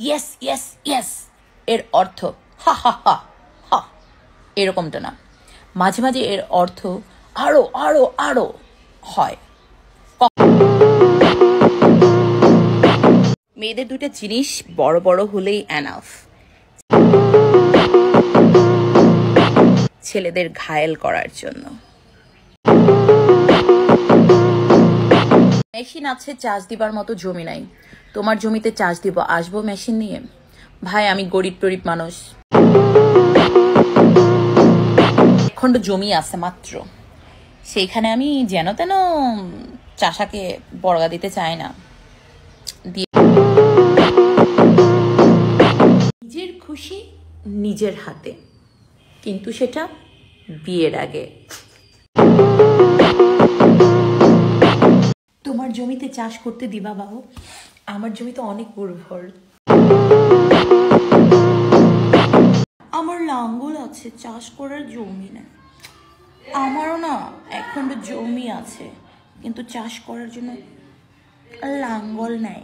Yes yes yes এর অর্থ হা হা হা হা, এরকমটা না। মাঝে মাঝে এর অর্থ আরো আরো আরো হয়। মেয়েদের দুইটা জিনিস বড় বড় হলেই এনাফ, ছেলেদের ঘায়েল করার জন্য। মেশিন আছে, চাষ দিবার মতো জমি নাই। তোমার জমিতে চাষ দিব, আসবো মেশিন নিয়ে? ভাই আমি গরিব টরিব মানুষ, খণ্ড জমি আছে মাত্র, সেইখানে আমি যেন তেন চাষাকে বর্গা দিতে চাই না। নিজের খুশি নিজের হাতে, কিন্তু সেটা বিয়ের আগে। তোমার জমিতে চাষ করতে দিবা বাবু? আমার জমিতে অনেক উর্বর, আমার লাঙ্গল আছে, চাষ করার জমি না। আমারও না একখণ্ড জমি আছে, কিন্তু চাষ করার জন্য লাঙ্গল নেই।